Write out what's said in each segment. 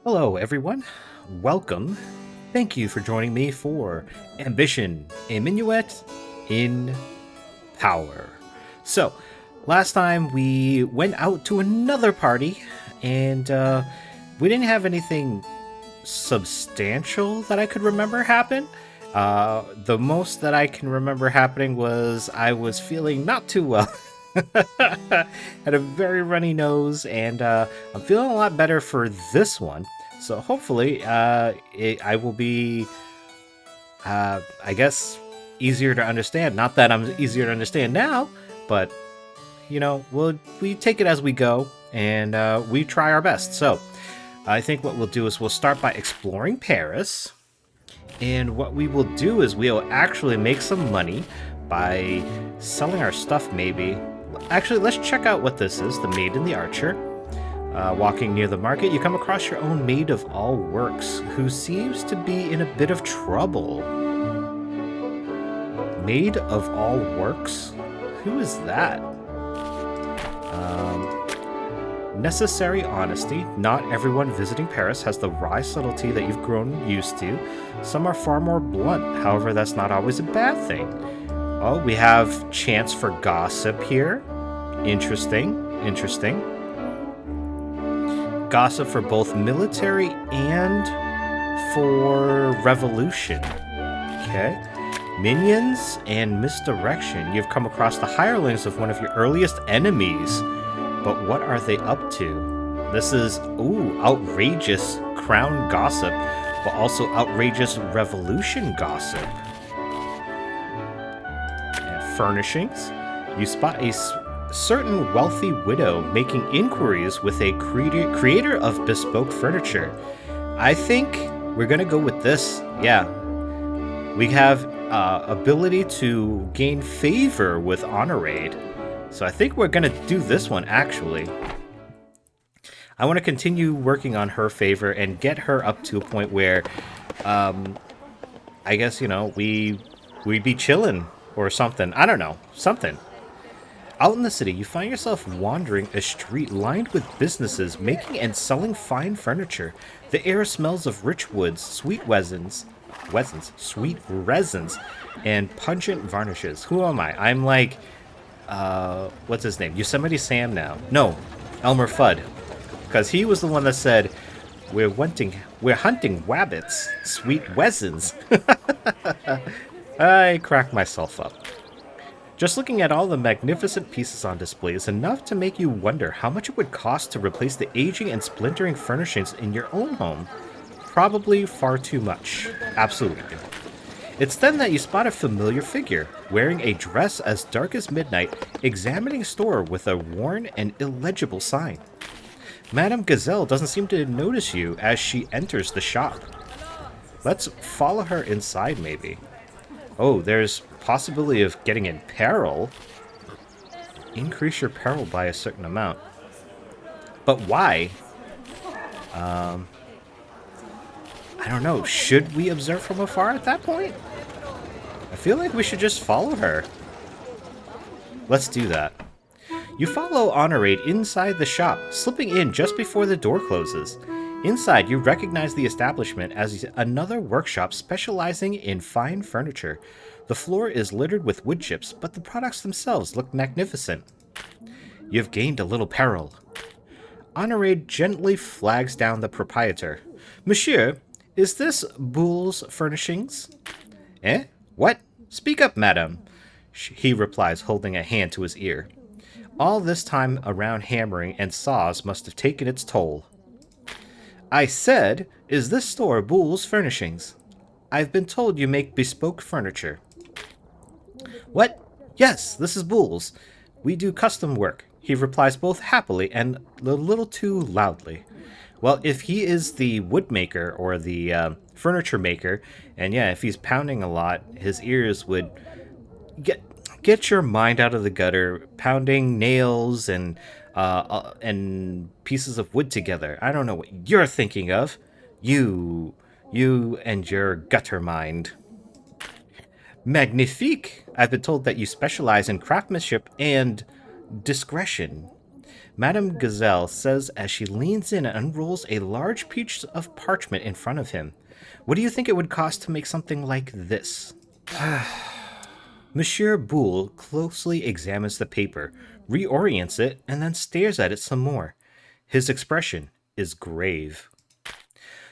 Hello, everyone. Welcome. Thank you for joining me for Ambition, a Minuet in Power. So, last time we went out to another party, and we didn't have anything substantial that I could remember happen. The most that I can remember happening was I was feeling not too well. Had a very runny nose, and I'm feeling a lot better for this one. So hopefully, I will be, I guess, easier to understand. Not that I'm easier to understand now, but we take it as we go, and we try our best. So I think what we'll do is we'll start by exploring Paris. And what we will do is we'll actually make some money by selling our stuff, maybe. Actually, let's check out what this is, the Maid and the Archer. Walking near the market, you come across your own maid of all works, who seems to be in a bit of trouble. Maid of all works? Who is that? Necessary honesty. Not everyone visiting Paris has the wry subtlety that you've grown used to. Some are far more blunt, however, that's not always a bad thing. Oh, we have chance for gossip here. Interesting. Gossip for both military and for revolution. Okay. Minions and misdirection. You've come across the hirelings of one of your earliest enemies. But what are they up to? This is, outrageous crown gossip, but also outrageous revolution gossip. And furnishings. You spot a certain wealthy widow making inquiries with a creator of bespoke furniture. I think we're going to go with this. Yeah. We have ability to gain favor with Honorade. So I think we're going to do this one, actually. I want to continue working on her favor and get her up to a point where, I guess, we'd be chilling or something. I don't know. Something. Out in the city, you find yourself wandering a street lined with businesses making and selling fine furniture. The air smells of rich woods, sweet resins, and pungent varnishes. Who am I? I'm like... what's his name? Yosemite Sam now. No, Elmer Fudd. Because he was the one that said, we're hunting wabbits, sweet wesins. I cracked myself up. Just looking at all the magnificent pieces on display is enough to make you wonder how much it would cost to replace the aging and splintering furnishings in your own home. Probably far too much. Absolutely. It's then that you spot a familiar figure, wearing a dress as dark as midnight, examining a store with a worn and illegible sign. Madame Gazelle doesn't seem to notice you as she enters the shop. Let's follow her inside, maybe. Oh, there's possibility of getting in peril. Increase your peril by a certain amount. But why? I don't know. Should we observe from afar at that point? I feel like we should just follow her. Let's do that. You follow Honorade inside the shop, slipping in just before the door closes. Inside, you recognize the establishment as another workshop specializing in fine furniture. The floor is littered with wood chips, but the products themselves look magnificent. You've gained a little peril. Honorade gently flags down the proprietor. Monsieur, is this Boule's Furnishings? Eh? What? Speak up, madam, he replies, holding a hand to his ear. All this time around hammering and saws must have taken its toll. I said, is this store Boule's Furnishings? I've been told you make bespoke furniture. What? Yes, this is Boule's. We do custom work, he replies both happily and a little too loudly. Well, if he is the woodmaker or the furniture maker, and yeah, if he's pounding a lot, his ears would get your mind out of the gutter, pounding nails and pieces of wood together. I don't know what you're thinking of. You and your gutter mind. Magnifique! I've been told that you specialize in craftsmanship and discretion. Madame Gazelle says as she leans in and unrolls a large piece of parchment in front of him. What do you think it would cost to make something like this? Monsieur Boule closely examines the paper, reorients it, and then stares at it some more. His expression is grave.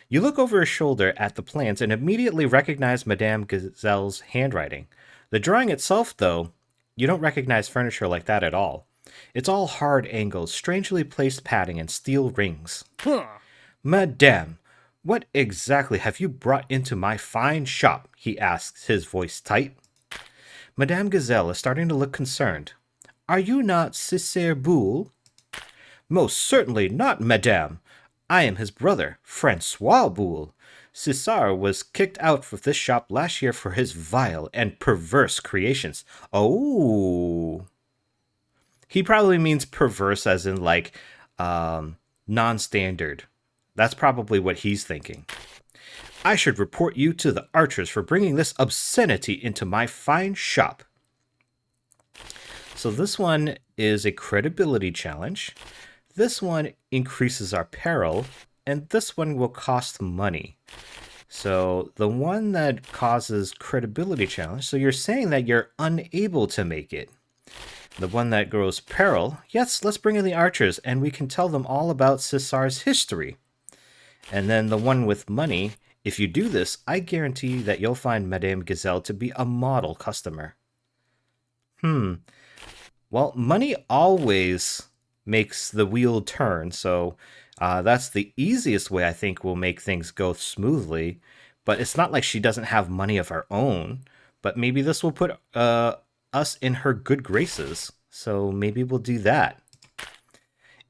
You look over his shoulder at the plans and immediately recognize Madame Gazelle's handwriting. The drawing itself, though, you don't recognize furniture like that at all. It's all hard angles, strangely placed padding, and steel rings. Madame, what exactly have you brought into my fine shop? He asks, his voice tight. Madame Gazelle is starting to look concerned. Are you not Cesare Boule? Most certainly not, madame. I am his brother, Francois Boule. Cesar was kicked out of this shop last year for his vile and perverse creations. Oh. He probably means perverse as in like non-standard. That's probably what he's thinking. I should report you to the archers for bringing this obscenity into my fine shop. So this one is a credibility challenge. This one increases our peril, and this one will cost money. So the one that causes credibility challenge, so you're saying that you're unable to make it. The one that grows peril, yes, let's bring in the archers, and we can tell them all about Cesar's history. And then the one with money, if you do this, I guarantee that you'll find Madame Gazelle to be a model customer. Well, money always makes the wheel turn, so that's the easiest way I think will make things go smoothly. But it's not like she doesn't have money of her own, but maybe this will put us in her good graces, so maybe we'll do that.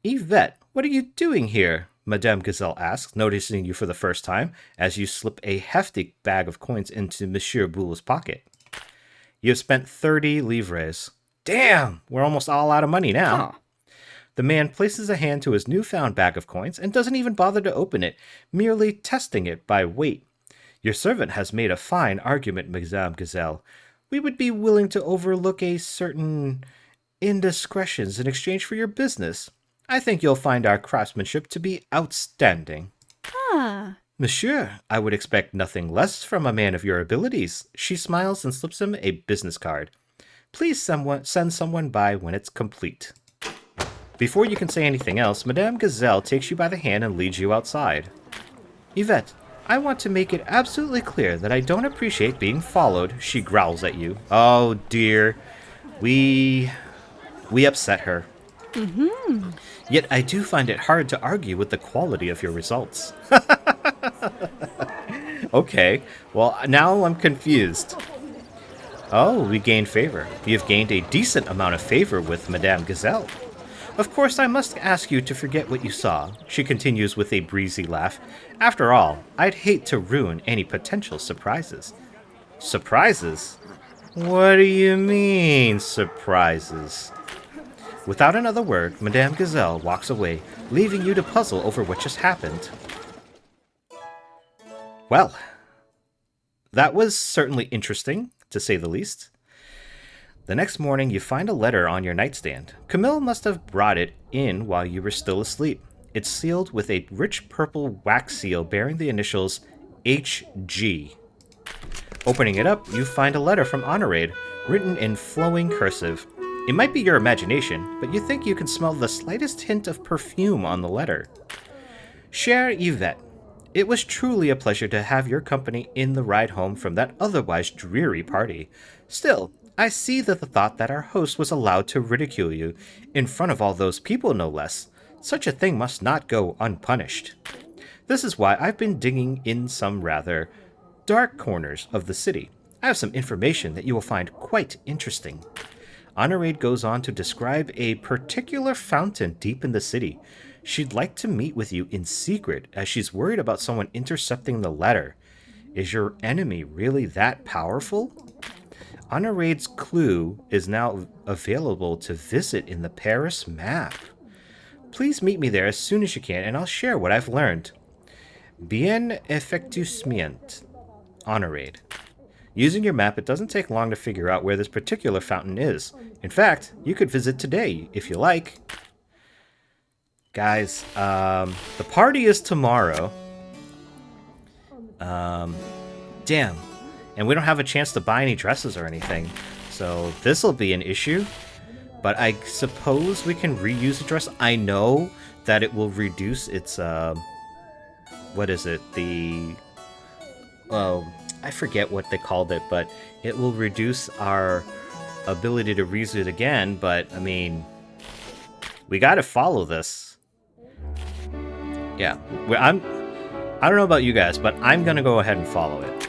Yvette, what are you doing here? Madame Gazelle asks, noticing you for the first time, as you slip a hefty bag of coins into Monsieur Boule's pocket. You have spent 30 livres. Damn, we're almost all out of money now. Huh. The man places a hand to his newfound bag of coins and doesn't even bother to open it, merely testing it by weight. Your servant has made a fine argument, Madame Gazelle. We would be willing to overlook a certain indiscretions in exchange for your business. I think you'll find our craftsmanship to be outstanding. Ah. Monsieur, I would expect nothing less from a man of your abilities. She smiles and slips him a business card. Please send someone by when it's complete. Before you can say anything else, Madame Gazelle takes you by the hand and leads you outside. Yvette, I want to make it absolutely clear that I don't appreciate being followed, she growls at you. Oh dear, we upset her. Mm-hmm. Yet I do find it hard to argue with the quality of your results. Okay, well now I'm confused. Oh, we gained favor. You've gained a decent amount of favor with Madame Gazelle. Of course, I must ask you to forget what you saw, she continues with a breezy laugh. After all, I'd hate to ruin any potential surprises. Surprises? What do you mean, surprises? Without another word, Madame Gazelle walks away, leaving you to puzzle over what just happened. Well, that was certainly interesting, to say the least. The next morning, you find a letter on your nightstand. Camille must have brought it in while you were still asleep. It's sealed with a rich purple wax seal bearing the initials HG. Opening it up, you find a letter from Honorade, written in flowing cursive. It might be your imagination, but you think you can smell the slightest hint of perfume on the letter. Chère Yvette, it was truly a pleasure to have your company in the ride home from that otherwise dreary party. Still, I see that the thought that our host was allowed to ridicule you, in front of all those people no less, such a thing must not go unpunished. This is why I've been digging in some rather dark corners of the city. I have some information that you will find quite interesting. Honorade goes on to describe a particular fountain deep in the city. She'd like to meet with you in secret, as she's worried about someone intercepting the letter. Is your enemy really that powerful? Honorade's clue is now available to visit in the Paris map. Please meet me there as soon as you can, and I'll share what I've learned. Bien effectuement, Honorade. Using your map, it doesn't take long to figure out where this particular fountain is. In fact, you could visit today, if you like. Guys, the party is tomorrow. Damn. And we don't have a chance to buy any dresses or anything. So this will be an issue. But I suppose we can reuse a dress. I know that it will reduce its, what is it? I forget what they called it, but it will reduce our ability to reuse it again. But, I mean, we gotta follow this. Yeah, I don't know about you guys, but I'm gonna go ahead and follow it.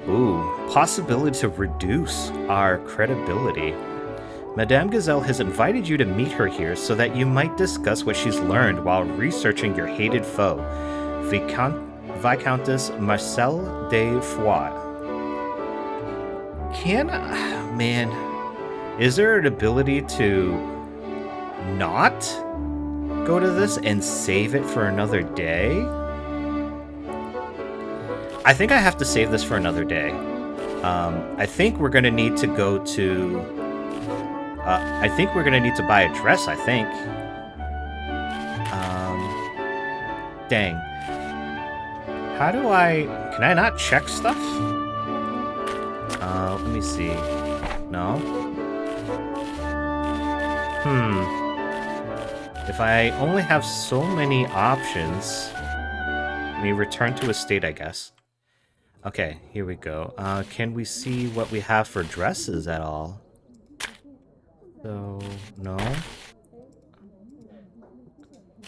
Ooh, possibility to reduce our credibility. Madame Gazelle has invited you to meet her here so that you might discuss what she's learned while researching your hated foe, Viscountess Marcelle de Foix. Man, is there an ability to not go to this and save it for another day? I think I have to save this for another day. I think we're gonna need to go to... I think we're gonna need to buy a dress, I think. Dang. How do I... Can I not check stuff? Let me see. No? If I only have so many options... Let me return to a state, I guess. Okay, here we go. Can we see what we have for dresses at all? So, no.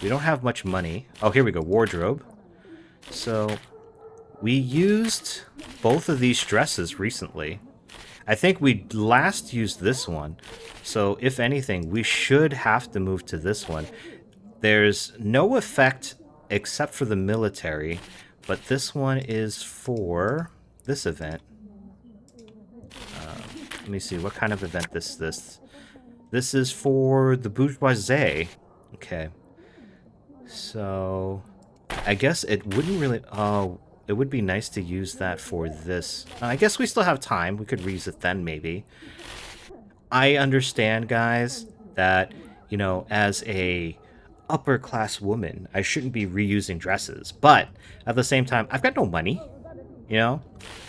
We don't have much money. Oh, here we go. Wardrobe. So, we used both of these dresses recently. I think we last used this one. So, if anything, we should have to move to this one. There's no effect except for the military, but this one is for this event. Let me see, what kind of event this? This is for the bourgeoisie. Okay. So, I guess it wouldn't really... Oh, it would be nice to use that for this. I guess we still have time. We could reuse it then, maybe. I understand, guys, that, you know, as a upper class woman, I shouldn't be reusing dresses, but at the same time, I've got no money, you know.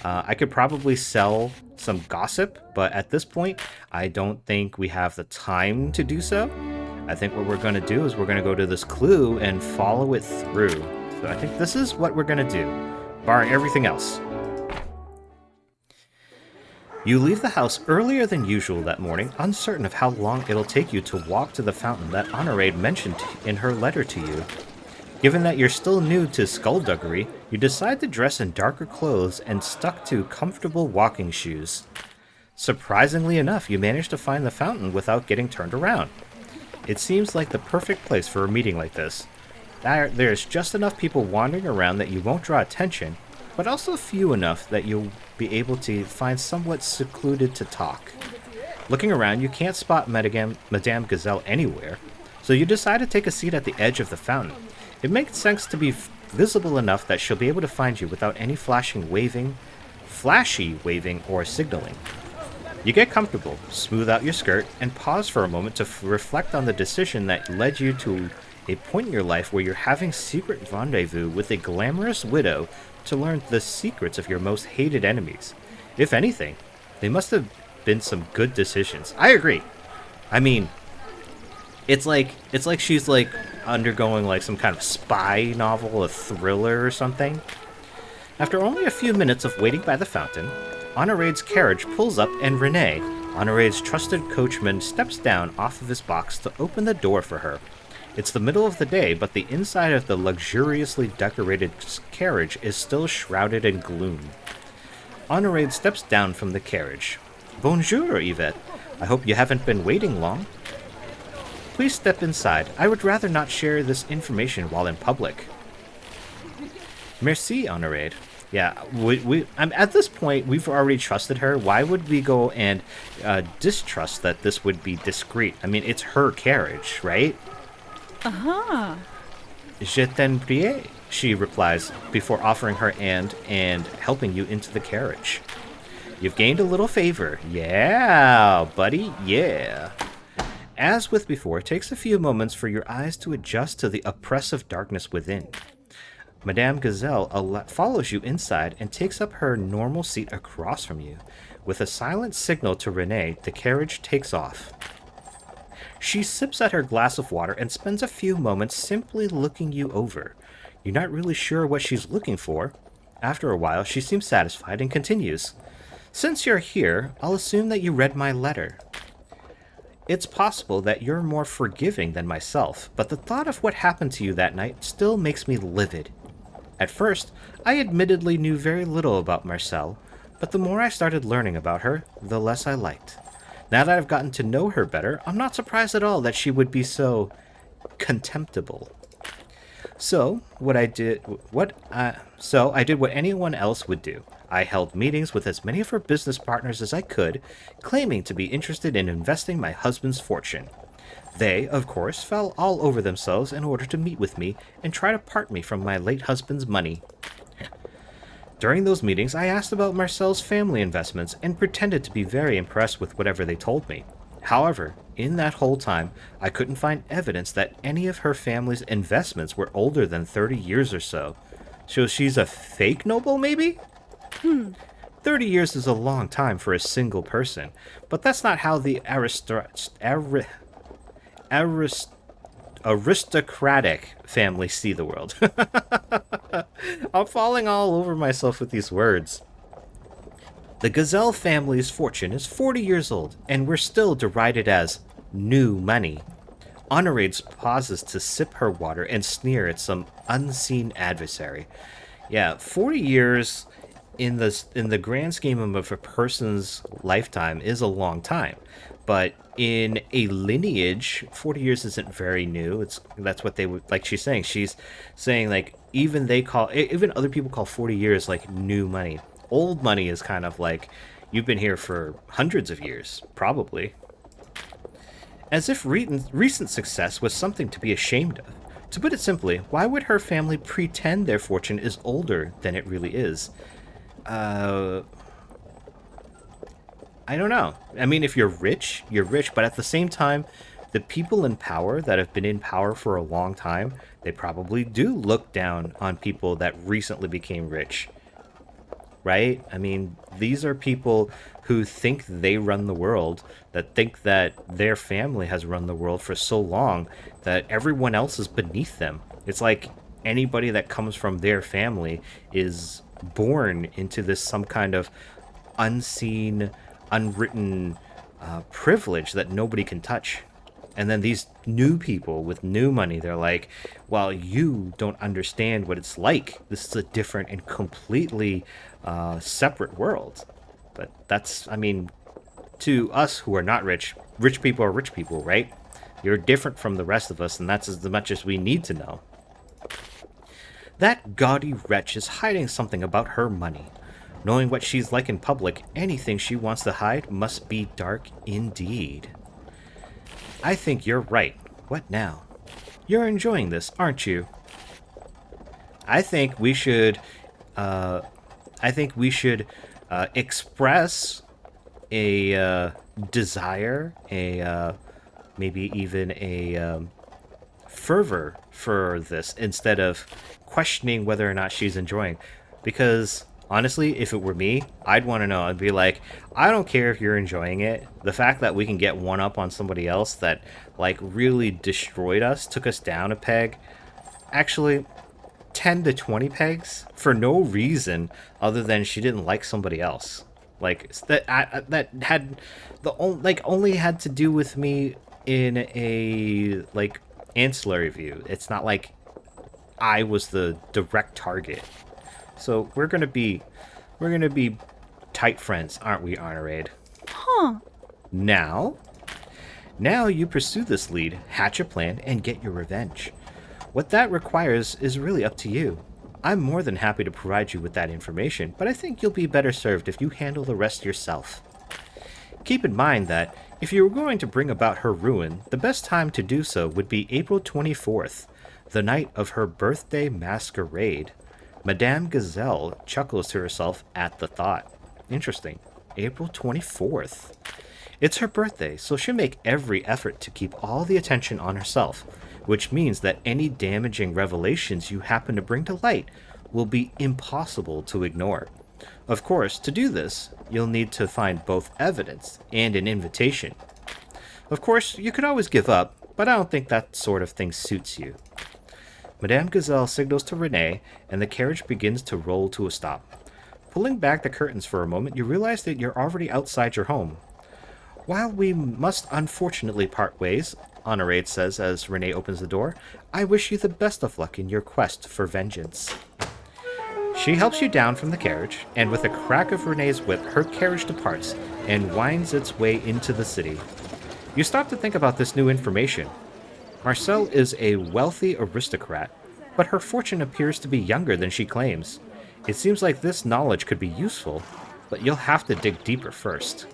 I could probably sell some gossip, but at this point I don't think we have the time to do so. I think what we're going to do is we're going to go to this clue and follow it through. So I think this is what we're going to do, barring everything else. You leave the house earlier than usual that morning, uncertain of how long it'll take you to walk to the fountain that Honorade mentioned in her letter to you. Given that you're still new to skullduggery, you decide to dress in darker clothes and stuck to comfortable walking shoes. Surprisingly enough, you manage to find the fountain without getting turned around. It seems like the perfect place for a meeting like this. There's just enough people wandering around that you won't draw attention, but also few enough that you'll be able to find somewhat secluded to talk. Looking around, you can't spot Madame Gazelle anywhere, so you decide to take a seat at the edge of the fountain. It makes sense to be visible enough that she'll be able to find you without any flashy waving, or signaling. You get comfortable, smooth out your skirt, and pause for a moment to reflect on the decision that led you to a point in your life where you're having secret rendezvous with a glamorous widow to learn the secrets of your most hated enemies. If anything, they must have been some good decisions. I agree. I mean, it's like she's like undergoing like some kind of spy novel, a thriller or something. After only a few minutes of waiting by the fountain, Honorade's carriage pulls up and Renee, Honorade's trusted coachman, steps down off of his box to open the door for her. It's the middle of the day, but the inside of the luxuriously decorated carriage is still shrouded in gloom. Honorade steps down from the carriage. Bonjour, Yvette. I hope you haven't been waiting long. Please step inside. I would rather not share this information while in public. Merci, Honorade. Yeah, at this point, we've already trusted her. Why would we go and distrust that this would be discreet? I mean, it's her carriage, right? Uh-huh. Je t'en prie, she replies before offering her hand and helping you into the carriage. You've gained a little favor. Yeah, buddy, yeah. As with before, it takes a few moments for your eyes to adjust to the oppressive darkness within. Madame Gazelle follows you inside and takes up her normal seat across from you. With a silent signal to Renee, the carriage takes off. She sips at her glass of water and spends a few moments simply looking you over. You're not really sure what she's looking for. After a while, she seems satisfied and continues. Since you're here, I'll assume that you read my letter. It's possible that you're more forgiving than myself, but the thought of what happened to you that night still makes me livid. At first, I admittedly knew very little about Marcel, but the more I started learning about her, the less I liked. Now that I've gotten to know her better, I'm not surprised at all that she would be so contemptible. So I did what anyone else would do. I held meetings with as many of her business partners as I could, claiming to be interested in investing my husband's fortune. They, of course, fell all over themselves in order to meet with me and try to part me from my late husband's money. During those meetings, I asked about Marcel's family investments and pretended to be very impressed with whatever they told me. However, in that whole time, I couldn't find evidence that any of her family's investments were older than 30 years or so. So she's a fake noble, maybe? 30 years is a long time for a single person, but that's not how the aristocratic family see the world. I'm falling all over myself with these words. The Gazelle family's fortune is 40 years old, and we're still derided as new money. Honorade pauses to sip her water and sneer at some unseen adversary. Yeah, 40 years in the grand scheme of a person's lifetime is a long time. But in a lineage, 40 years isn't very new. That's what they would, like she's saying. She's saying, like, even other people call 40 years like new money. Old money is kind of like you've been here for hundreds of years, probably. As if recent success was something to be ashamed of. To put it simply, why would her family pretend their fortune is older than it really is? I don't know. I mean, if you're rich, but at the same time, the people in power that have been in power for a long time, they probably do look down on people that recently became rich. Right? I mean, these are people who think they run the world, that think that their family has run the world for so long that everyone else is beneath them. It's like anybody that comes from their family is born into this some kind of unseen, unwritten privilege that nobody can touch. And then these new people with new money, they're like, well, you don't understand what it's like. This is a different and completely separate world. But that's, I mean, to us who are not rich, rich people are rich people, right? You're different from the rest of us, and that's as much as we need to know. That gaudy wretch is hiding something about her money. Knowing what she's like in public, anything she wants to hide must be dark indeed. I think you're right. What now? You're enjoying this, aren't you? I think we should express a desire, maybe even a fervor for this instead of questioning whether or not she's enjoying. Because honestly, if it were me, I'd want to know. I'd be like, I don't care if you're enjoying it. The fact that we can get one up on somebody else that, like, really destroyed us, took us down a peg, actually 10 to 20 pegs for no reason other than she didn't like somebody else. Like, that had only had to do with me in a, like, ancillary view. It's not like I was the direct target. So we're gonna be tight friends, aren't we, Honorade? Huh. Now you pursue this lead, hatch a plan, and get your revenge. What that requires is really up to you. I'm more than happy to provide you with that information, but I think you'll be better served if you handle the rest yourself. Keep in mind that if you were going to bring about her ruin, the best time to do so would be April 24th, the night of her birthday masquerade. Madame Gazelle chuckles to herself at the thought. Interesting. April 24th. It's her birthday, so she'll make every effort to keep all the attention on herself, which means that any damaging revelations you happen to bring to light will be impossible to ignore. Of course, to do this, you'll need to find both evidence and an invitation. Of course, you could always give up, but I don't think that sort of thing suits you. Madame Gazelle signals to Renee, and the carriage begins to roll to a stop. Pulling back the curtains for a moment, you realize that you're already outside your home. While we must unfortunately part ways, Honorade says as Renee opens the door, I wish you the best of luck in your quest for vengeance. She helps you down from the carriage, and with a crack of Renee's whip, her carriage departs and winds its way into the city. You stop to think about this new information. Marcel is a wealthy aristocrat, but her fortune appears to be younger than she claims. It seems like this knowledge could be useful, but you'll have to dig deeper first.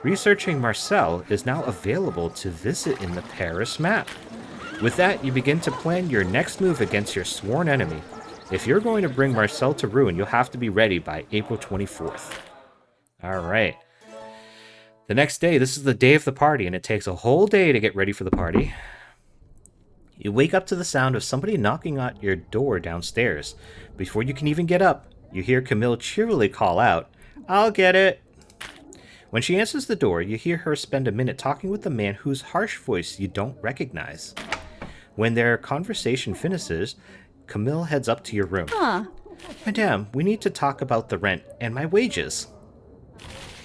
Researching Marcel is now available to visit in the Paris map. With that, you begin to plan your next move against your sworn enemy. If you're going to bring Marcel to ruin, you'll have to be ready by April 24th. Alright. The next day, this is the day of the party, and it takes a whole day to get ready for the party. You wake up to the sound of somebody knocking at your door downstairs. Before you can even get up, you hear Camille cheerily call out, I'll get it! When she answers the door, you hear her spend a minute talking with a man whose harsh voice you don't recognize. When their conversation finishes, Camille heads up to your room. Madame, we need to talk about the rent and my wages.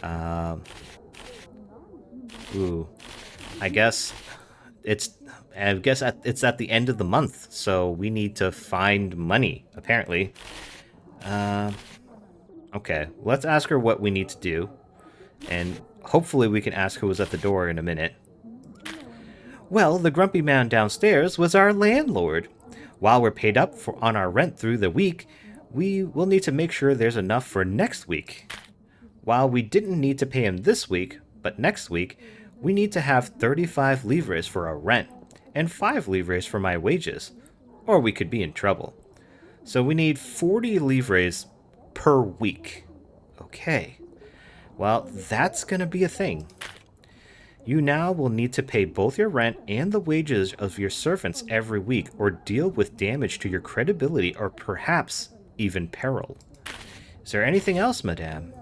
I guess it's at the end of the month, so we need to find money, apparently. Okay, let's ask her what we need to do, and hopefully we can ask who was at the door in a minute. Well, the grumpy man downstairs was our landlord. While we're paid up on our rent through the week, we will need to make sure there's enough for next week. While we didn't need to pay him this week, but next week, we need to have 35 livres for our rent, and 5 livres for my wages, or we could be in trouble. So we need 40 livres per week. Okay. Well, that's gonna be a thing. You now will need to pay both your rent and the wages of your servants every week, or deal with damage to your credibility, or perhaps even peril. Is there anything else, madame?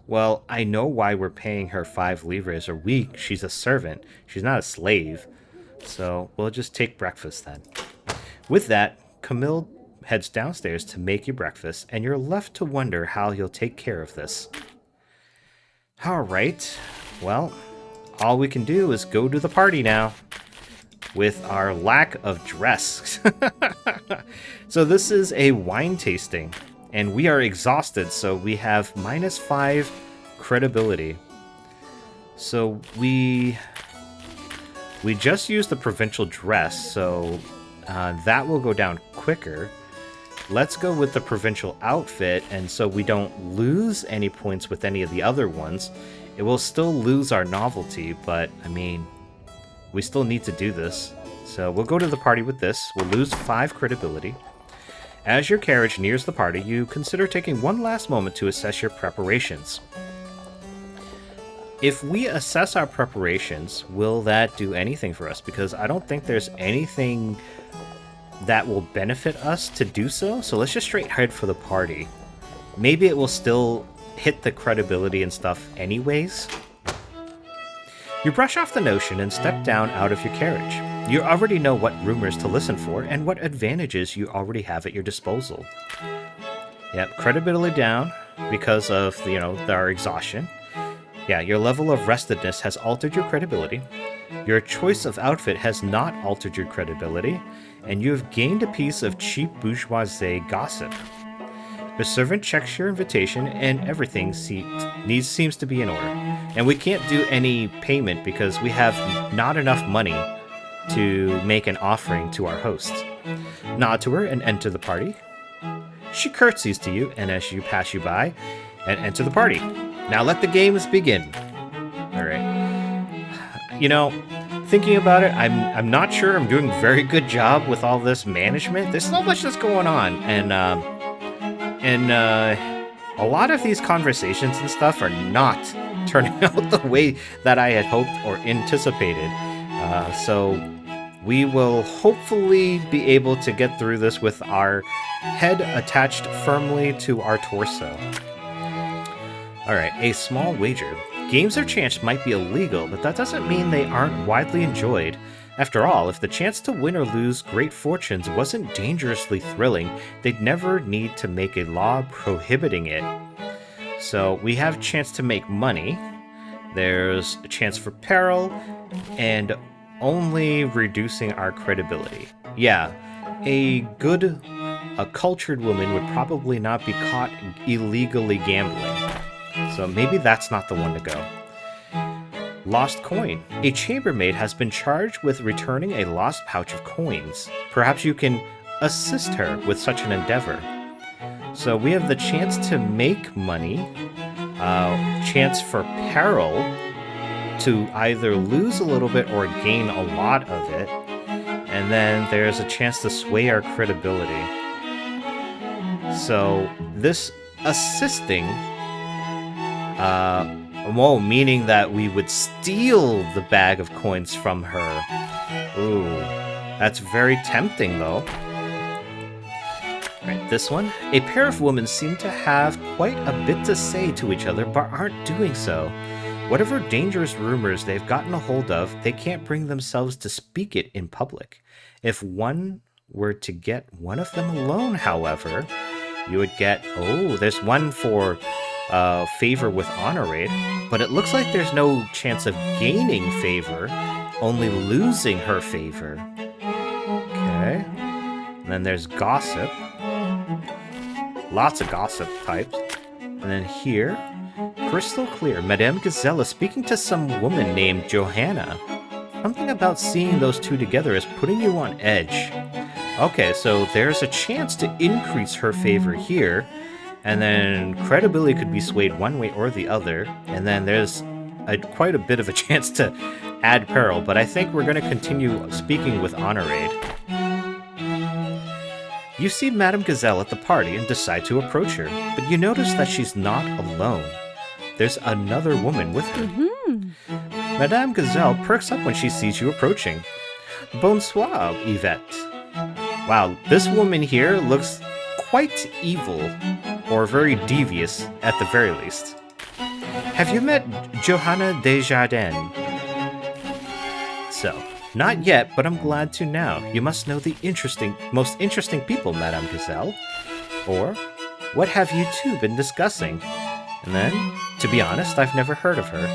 Well, I know why we're paying her 5 livres a week. She's a servant. She's not a slave. So we'll just take breakfast then. With that, Camille heads downstairs to make you breakfast, and you're left to wonder how you'll take care of this. Alright, well, all we can do is go to the party now. With our lack of dress. So this is a wine tasting. And we are exhausted, so we have -5 credibility. So we just used the provincial dress, so that will go down quicker. Let's go with the provincial outfit, and so we don't lose any points with any of the other ones. It will still lose our novelty, but, I mean, we still need to do this. So we'll go to the party with this. We'll lose 5 credibility. As your carriage nears the party, you consider taking one last moment to assess your preparations. If we assess our preparations, will that do anything for us? Because I don't think there's anything that will benefit us to do so, so let's just straight head for the party. Maybe it will still hit the credibility and stuff anyways. You brush off the notion and step down out of your carriage. You already know what rumors to listen for and what advantages you already have at your disposal. Yep, credibility down because of, our exhaustion. Yeah, your level of restedness has altered your credibility. Your choice of outfit has not altered your credibility, and you have gained a piece of cheap bourgeoisie gossip. The servant checks your invitation, and everything seems to be in order. And we can't do any payment because we have not enough money to make an offering to our host. Nod to her and enter the party. She curtsies to you, and as you pass you by, and enter the party. Now let the games begin. Alright. Thinking about it, I'm not sure I'm doing a very good job with all this management. There's so much that's going on, and A lot of these conversations and stuff are not turning out the way that I had hoped or anticipated. So we will hopefully be able to get through this with our head attached firmly to our torso. Alright, a small wager. Games or chance might be illegal, but that doesn't mean they aren't widely enjoyed. After all, if the chance to win or lose great fortunes wasn't dangerously thrilling, they'd never need to make a law prohibiting it. So we have a chance to make money, there's a chance for peril, and only reducing our credibility. Yeah, a cultured woman would probably not be caught illegally gambling. So maybe that's not the one to go. Lost coin. A chambermaid has been charged with returning a lost pouch of coins. Perhaps you can assist her with such an endeavor. So we have the chance to make money, chance for peril, to either lose a little bit or gain a lot of it, and then there's a chance to sway our credibility. So this assisting, meaning that we would steal the bag of coins from her. Ooh, that's very tempting though. Right, this one. A pair of women seem to have quite a bit to say to each other, but aren't doing so. Whatever dangerous rumors they've gotten a hold of, they can't bring themselves to speak it in public. If one were to get one of them alone, however, you would get, there's one for favor with honorade, but it looks like there's no chance of gaining favor, only losing her favor. Okay. And then there's gossip. Lots of gossip types. And then here, crystal clear. Madame Gazelle is speaking to some woman named Johanna. Something about seeing those two together is putting you on edge. Okay, so there's a chance to increase her favor here, and then credibility could be swayed one way or the other, and then there's quite a bit of a chance to add peril, but I think we're going to continue speaking with honorade. You see Madame Gazelle at the party and decide to approach her, but you notice that she's not alone. There's another woman with her. Madame Gazelle perks up when she sees you approaching. Bonsoir, Yvette. Wow, this woman here looks quite evil, or very devious at the very least. Have you met Johanna Desjardins? So, not yet, but I'm glad to now. You must know the most interesting people, Madame Gazelle. Or, what have you two been discussing? And then, to be honest, I've never heard of her.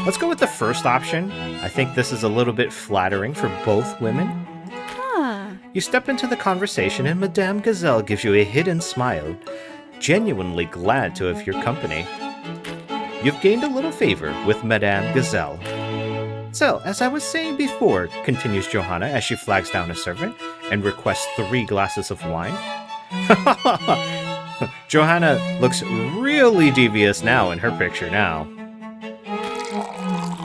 Let's go with the first option. I think this is a little bit flattering for both women. You step into the conversation and Madame Gazelle gives you a hidden smile, genuinely glad to have your company. You've gained a little favor with Madame Gazelle. So, as I was saying before, continues Johanna as she flags down a servant and requests 3 glasses of wine. Johanna looks really devious now in her picture now.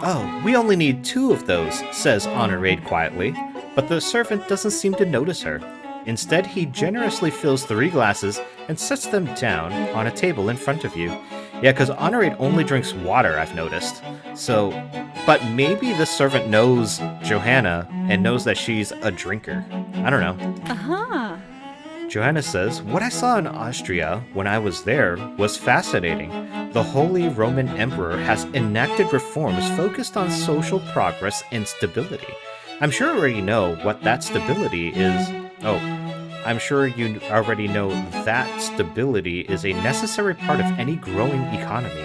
Oh, we only need 2 of those, says Honorade quietly, but the servant doesn't seem to notice her. Instead, he generously fills 3 glasses and sets them down on a table in front of you. Yeah, because Honorade only drinks water, I've noticed. So, but maybe the servant knows Johanna and knows that she's a drinker. I don't know. Johanna says, what I saw in Austria when I was there was fascinating. The Holy Roman Emperor has enacted reforms focused on social progress and stability. I'm sure you already know what that stability is. I'm sure you already know that stability is a necessary part of any growing economy.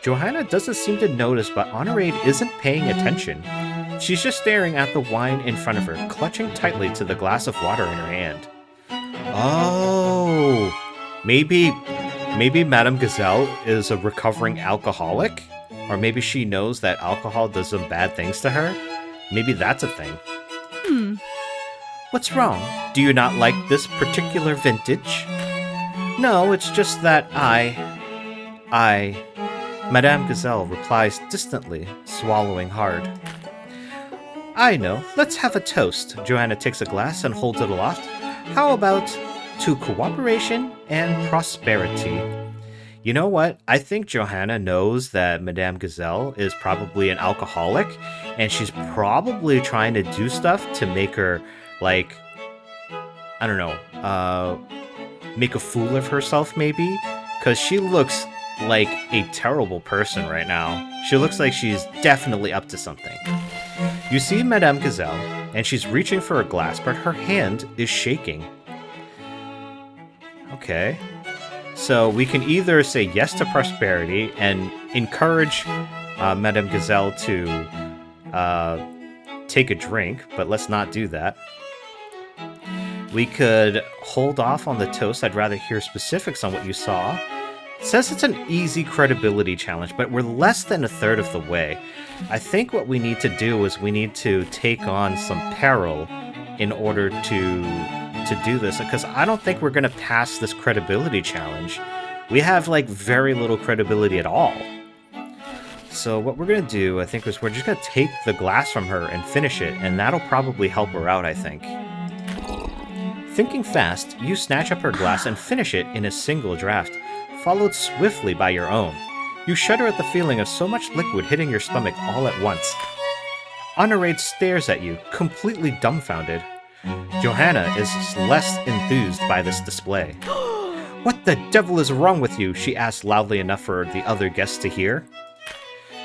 Johanna doesn't seem to notice, but Honorade isn't paying attention. She's just staring at the wine in front of her, clutching tightly to the glass of water in her hand. Oh, maybe Madame Gazelle is a recovering alcoholic? Or maybe she knows that alcohol does some bad things to her? Maybe that's a thing. What's wrong? Do you not like this particular vintage? No, it's just that Madame Gazelle replies distantly, swallowing hard. I know. Let's have a toast. Johanna takes a glass and holds it aloft. How about to cooperation and prosperity? You know what? I think Johanna knows that Madame Gazelle is probably an alcoholic, and she's probably trying to do stuff to make her, like, I don't know, make a fool of herself, maybe? Because she looks like a terrible person right now. She looks like she's definitely up to something. You see Madame Gazelle, and she's reaching for a glass, but her hand is shaking. Okay. So we can either say yes to prosperity and encourage Madame Gazelle to take a drink, but let's not do that. We could hold off on the toast. I'd rather hear specifics on what you saw. It says it's an easy credibility challenge, but we're less than a third of the way. I think what we need to do is we need to take on some peril in order to do this, because I don't think we're going to pass this credibility challenge. We have, like, very little credibility at all. So what we're going to do, I think, is we're just going to take the glass from her and finish it, and that'll probably help her out, I think. Thinking fast, you snatch up her glass and finish it in a single draft, followed swiftly by your own. You shudder at the feeling of so much liquid hitting your stomach all at once. Honorade stares at you, completely dumbfounded. Johanna is less enthused by this display. What the devil is wrong with you? She asked loudly enough for the other guests to hear.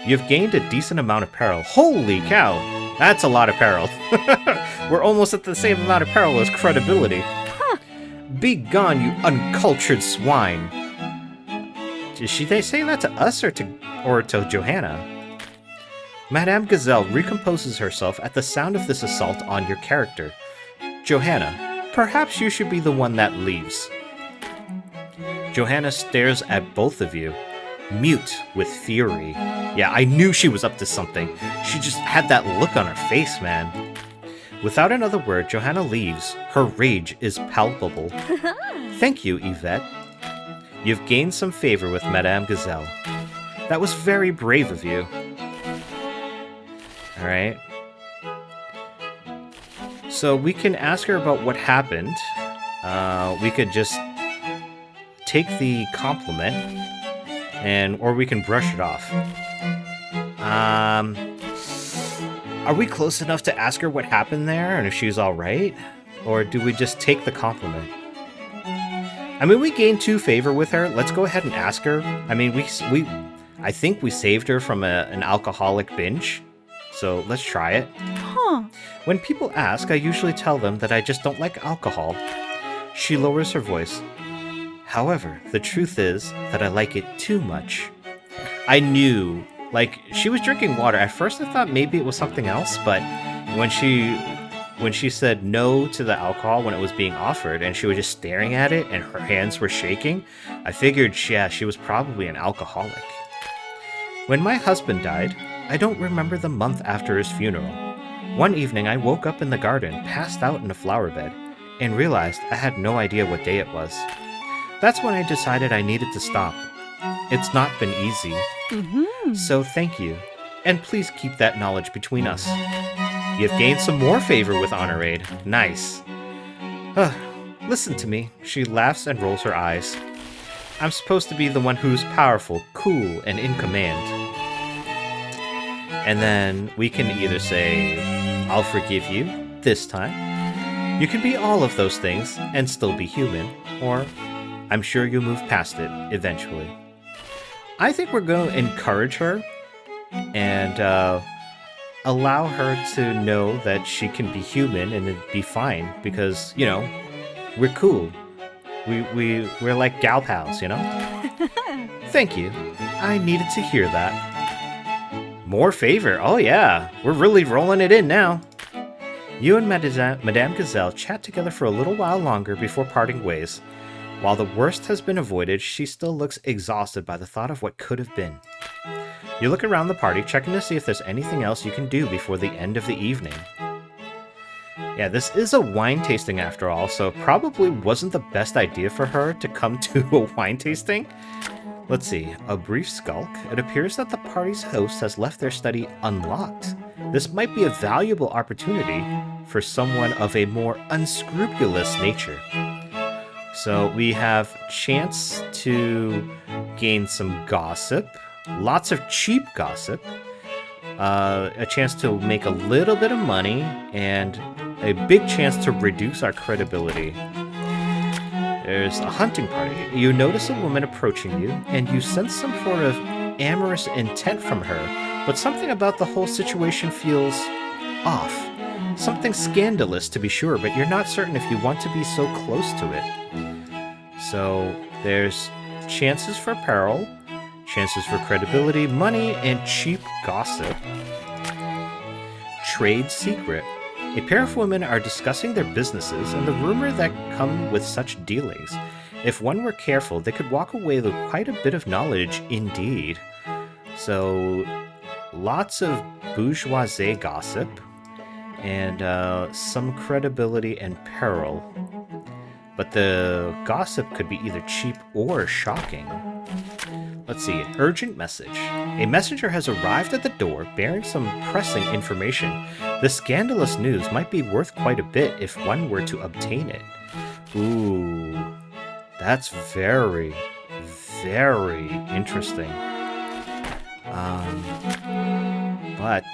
You've gained a decent amount of peril. Holy cow! That's a lot of peril. We're almost at the same amount of peril as credibility. Huh. Be gone, you uncultured swine. Did they say that to us or to Johanna? Madame Gazelle recomposes herself at the sound of this assault on your character. Johanna, perhaps you should be the one that leaves. Johanna stares at both of you, mute with fury. Yeah, I knew she was up to something. She just had that look on her face, man. Without another word, Johanna leaves. Her rage is palpable. Thank you, Yvette. You've gained some favor with Madame Gazelle. That was very brave of you. Alright. So we can ask her about what happened. We could just take the compliment, or we can brush it off. Are we close enough to ask her what happened there and if she's alright? Or do we just take the compliment? I mean, we gained 2 favor with her. Let's go ahead and ask her. I mean, I think we saved her from an alcoholic binge. So let's try it. Huh. When people ask, I usually tell them that I just don't like alcohol. She lowers her voice. However, the truth is that I like it too much. I knew, like, she was drinking water. At first I thought maybe it was something else, but when she said no to the alcohol when it was being offered and she was just staring at it and her hands were shaking, I figured, yeah, she was probably an alcoholic. When my husband died, I don't remember the month after his funeral. One evening I woke up in the garden, passed out in a flower bed, and realized I had no idea what day it was. That's when I decided I needed to stop. It's not been easy. Mm-hmm. So thank you, and please keep that knowledge between us. You've gained some more favor with Honorade. Nice. Listen to me. She laughs and rolls her eyes. I'm supposed to be the one who's powerful, cool, and in command. And then we can either say, I'll forgive you, this time. You can be all of those things and still be human, or I'm sure you'll move past it eventually. I think we're going to encourage her and allow her to know that she can be human and it'd be fine because, you know, we're cool. We're like gal pals, you know? Thank you. I needed to hear that. More favor. Oh yeah, we're really rolling it in now. You and Madame Gazelle chat together for a little while longer before parting ways. While the worst has been avoided, she still looks exhausted by the thought of what could have been. You look around the party, checking to see if there's anything else you can do before the end of the evening. Yeah, this is a wine tasting after all, so probably wasn't the best idea for her to come to a wine tasting. Let's see, a brief skulk. It appears that the party's host has left their study unlocked. This might be a valuable opportunity for someone of a more unscrupulous nature. So we have chance to gain some gossip, lots of cheap gossip, a chance to make a little bit of money, and a big chance to reduce our credibility. There's a hunting party. You notice a woman approaching you, and you sense some sort of amorous intent from her, but something about the whole situation feels off. Something scandalous, to be sure, but you're not certain if you want to be so close to it. So there's chances for peril, chances for credibility, money, and cheap gossip. Trade secret. A pair of women are discussing their businesses and the rumor that come with such dealings. If one were careful, they could walk away with quite a bit of knowledge indeed. So, lots of bourgeoisie gossip, and some credibility and peril. But the gossip could be either cheap or shocking. Let's see, an urgent message. A messenger has arrived at the door bearing some pressing information. The scandalous news might be worth quite a bit if one were to obtain it. Ooh, that's very, very interesting. But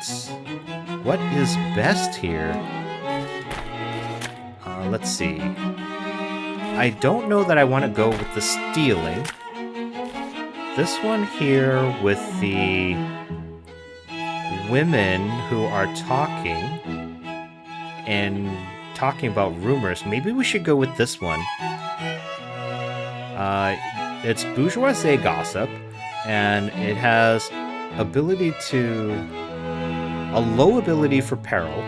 what is best here? Let's see. I don't know that I want to go with the stealing. This one here with the women who are talking about rumors, maybe we should go with this one. It's bourgeoisie gossip, and it has a low ability for peril,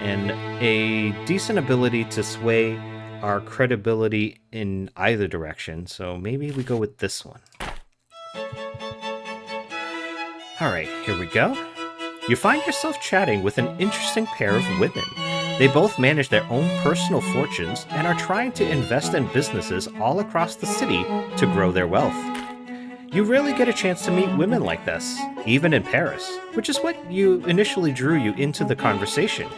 and a decent ability to sway our credibility in either direction. So maybe we go with this one. Alright, here we go. You find yourself chatting with an interesting pair of women. They both manage their own personal fortunes and are trying to invest in businesses all across the city to grow their wealth. You rarely get a chance to meet women like this, even in Paris, which is what initially drew you into the conversation.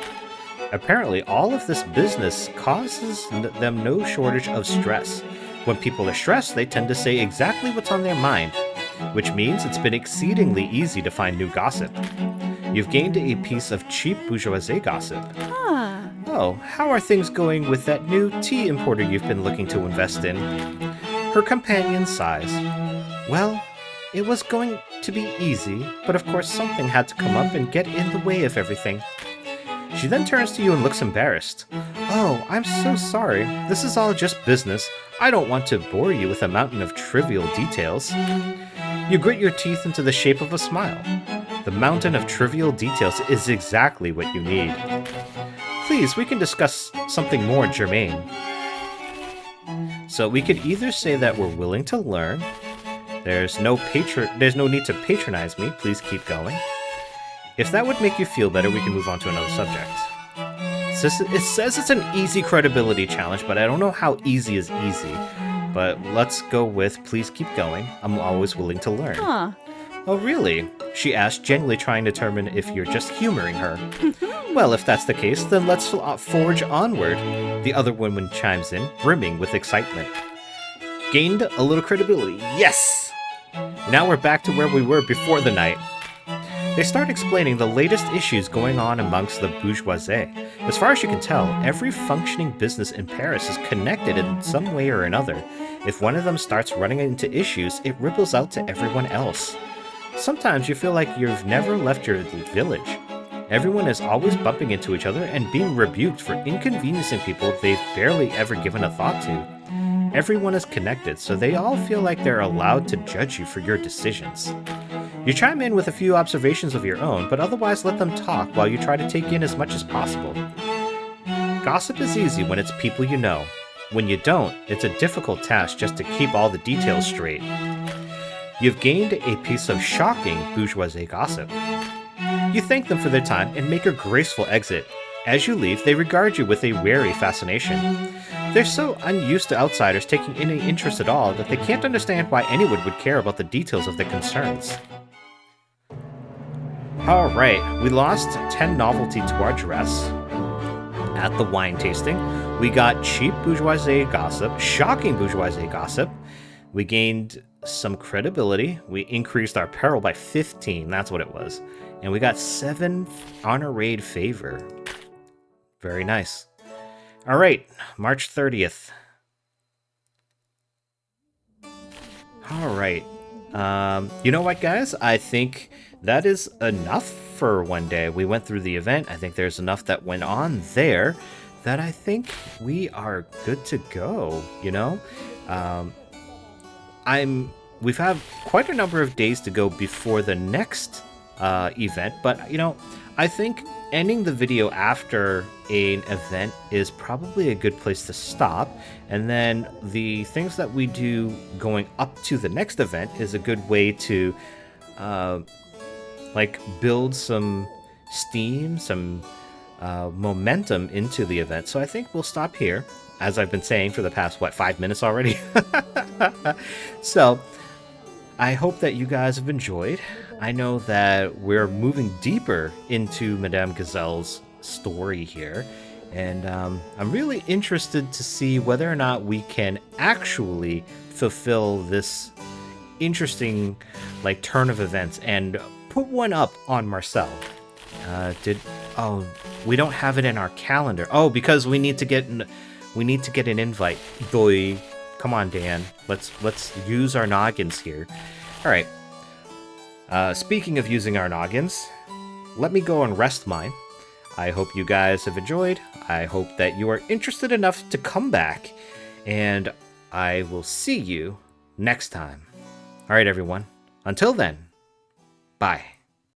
Apparently, all of this business causes them no shortage of stress. When people are stressed, they tend to say exactly what's on their mind, which means it's been exceedingly easy to find new gossip. You've gained a piece of cheap bourgeoisie gossip. Oh, how are things going with that new tea importer you've been looking to invest in? Her companion sighs. Well, it was going to be easy, but of course something had to come up and get in the way of everything. She then turns to you and looks embarrassed. Oh, I'm so sorry. This is all just business. I don't want to bore you with a mountain of trivial details. You grit your teeth into the shape of a smile. The mountain of trivial details is exactly what you need. Please, we can discuss something more germane. So we could either say that we're willing to learn. There's no need to patronize me. Please keep going. If that would make you feel better, we can move on to another subject. It says it's an easy credibility challenge, but I don't know how easy is easy. But let's go with please keep going. I'm always willing to learn. Huh. Oh, really? She asked, genuinely trying to determine if you're just humoring her. Well, if that's the case, then let's forge onward. The other woman chimes in, brimming with excitement. Gained a little credibility. Yes! Now we're back to where we were before the night. They start explaining the latest issues going on amongst the bourgeoisie. As far as you can tell, every functioning business in Paris is connected in some way or another. If one of them starts running into issues, it ripples out to everyone else. Sometimes you feel like you've never left your village. Everyone is always bumping into each other and being rebuked for inconveniencing people they've barely ever given a thought to. Everyone is connected, so they all feel like they're allowed to judge you for your decisions. You chime in with a few observations of your own, but otherwise let them talk while you try to take in as much as possible. Gossip is easy when it's people you know. When you don't, it's a difficult task just to keep all the details straight. You've gained a piece of shocking bourgeoisie gossip. You thank them for their time and make a graceful exit. As you leave, they regard you with a wary fascination. They're so unused to outsiders taking any interest at all that they can't understand why anyone would care about the details of their concerns. Alright, we lost 10 novelty to our dress. at the wine tasting. We got cheap bourgeoisie gossip, shocking bourgeoisie gossip. We gained some credibility. We increased our peril by 15. That's what it was. And we got 7 honor raid favor. Very nice. All right, March 30th. All right. You know what, guys? I think that is enough for one day. We went through the event. I think there's enough that went on there that I think we are good to go, you know? We've had quite a number of days to go before the next event, but, you know, I think ending the video after an event is probably a good place to stop, and then the things that we do going up to the next event is a good way to like build some steam, some momentum into the event. So I think we'll stop here, as I've been saying for the past 5 minutes already. So I hope that you guys have enjoyed. I know that we're moving deeper into Madame Gazelle's story here, and I'm really interested to see whether or not we can actually fulfill this interesting turn of events and put one up on Marcel. We don't have it in our calendar. Oh, because we need to get an invite. Boy, come on, Dan. Let's use our noggins here. All right. Speaking of using our noggins, let me go and rest mine. I hope you guys have enjoyed. I hope that you are interested enough to come back, and I will see you next time. All right, everyone. Until then, bye.